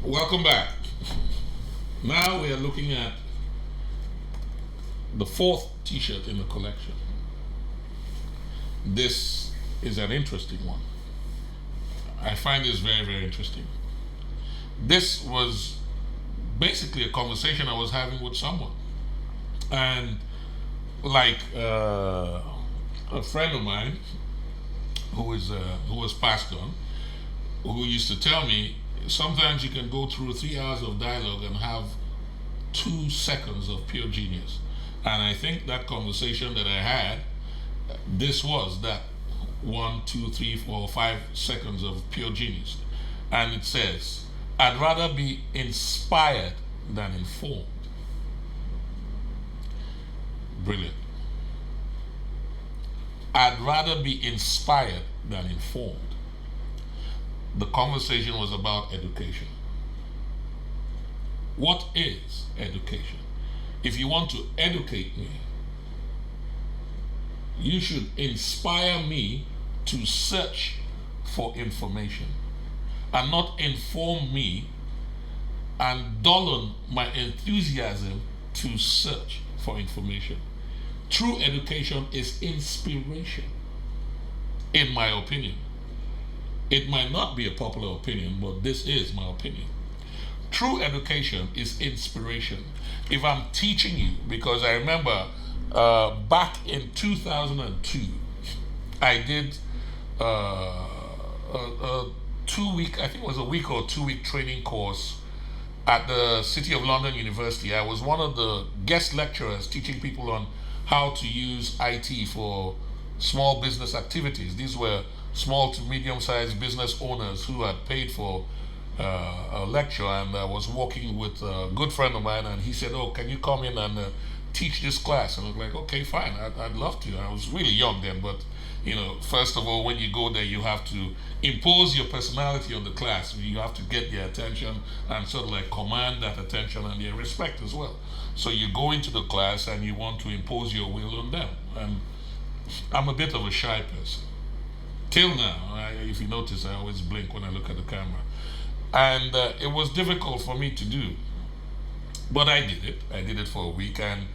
Welcome back. Now we are looking at the fourth t-shirt in the collection. This is an interesting one. I find this very, very interesting. This was basically a conversation I was having with someone. And like a friend of mine who was passed on, who used to tell me sometimes you can go through 3 hours of dialogue and have 2 seconds of pure genius. And I think that conversation that I had, this was that 1, 2, 3, 4, 5 seconds of pure genius. And it says, I'd rather be inspired than informed. Brilliant. I'd rather be inspired than informed. The conversation was about education. What is education? If you want to educate me, you should inspire me to search for information and not inform me and dull on my enthusiasm to search for information. True education is inspiration, in my opinion. It might not be a popular opinion, but this is my opinion. True education is inspiration. If I'm teaching you, because I remember back in 2002, I did a 2 week, I think it was a week or 2 week training course at the City of London University. I was one of the guest lecturers teaching people on how to use IT for small business activities. These were small to medium-sized business owners who had paid for a lecture, and I was working with a good friend of mine, and he said, "Oh, can you come in and teach this class?" And I was like, "Okay, fine, I'd love to." I was really young then, but first of all, when you go there, you have to impose your personality on the class. You have to get their attention and sort of like command that attention and their respect as well. So you go into the class and you want to impose your will on them. And I'm a bit of a shy person. Till now, if you notice, I always blink when I look at the camera. And it was difficult for me to do. But I did it. I did it for a week. And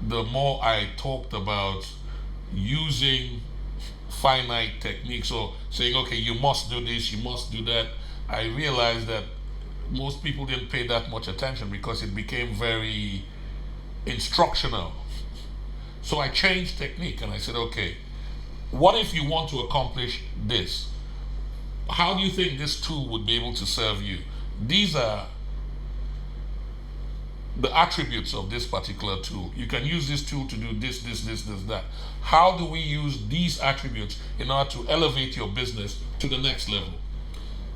the more I talked about using finite techniques or saying, okay, you must do this, you must do that, I realized that most people didn't pay that much attention because it became very instructional. So I changed technique and I said, okay, what if you want to accomplish this? How do you think this tool would be able to serve you? These are the attributes of this particular tool. You can use this tool to do this, that. How do we use these attributes in order to elevate your business to the next level?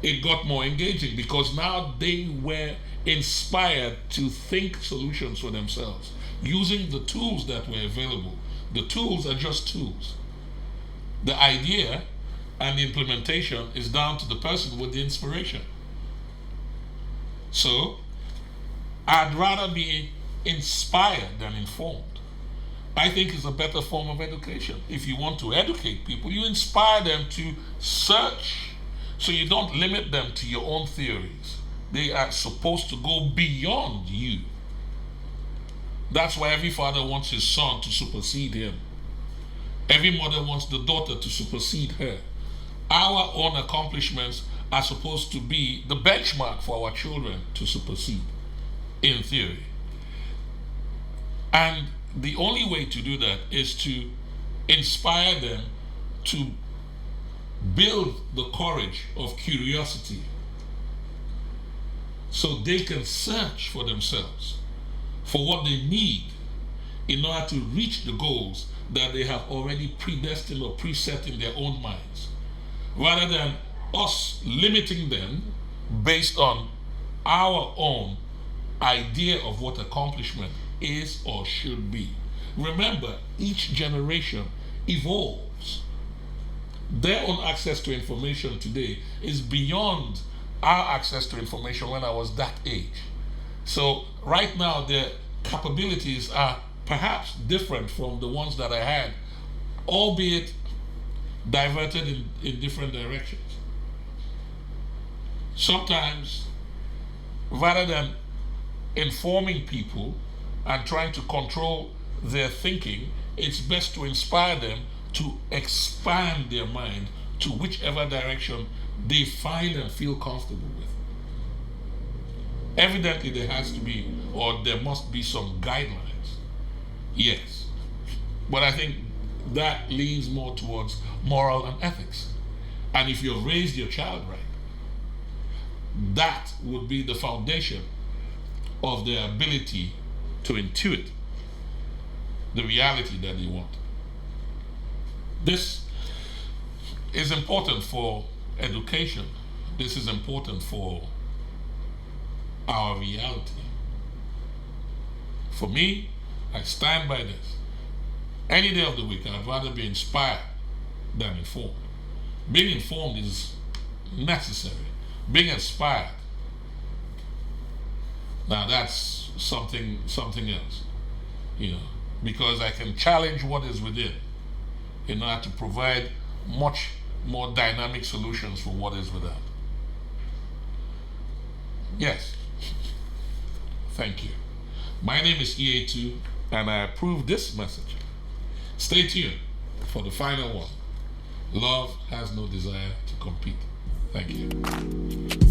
It got more engaging because now they were inspired to think solutions for themselves using the tools that were available. The tools are just tools. The idea and the implementation is down to the person with the inspiration. So, I'd rather be inspired than informed. I think it's a better form of education. If you want to educate people, you inspire them to search. So you don't limit them to your own theories. They are supposed to go beyond you. That's why every father wants his son to supersede him. Every mother wants the daughter to supersede her. Our own accomplishments are supposed to be the benchmark for our children to supersede, in theory. And the only way to do that is to inspire them to build the courage of curiosity so they can search for themselves for what they need in order to reach the goals that they have already predestined or preset in their own minds, rather than us limiting them based on our own idea of what accomplishment is or should be. Remember, each generation evolves. Their own access to information today is beyond our access to information when I was that age. So right now, their capabilities are perhaps different from the ones that I had, albeit diverted in different directions. Sometimes rather than informing people and trying to control their thinking, it's best to inspire them to expand their mind to whichever direction they find and feel comfortable with. Evidently, there has to be, or there must be some guidelines. Yes. But I think that leans more towards moral and ethics. And if you've raised your child right, that would be the foundation of their ability to intuit the reality that they want. This is important for education. This is important for our reality. For me, I stand by this. Any day of the week, I'd rather be inspired than informed. Being informed is necessary. Being inspired, now that's something else, because I can challenge what is within in order to provide much more dynamic solutions for what is without. Yes. Thank you. My name is EA2, and I approve this message. Stay tuned for the final one. Love has no desire to compete. Thank you.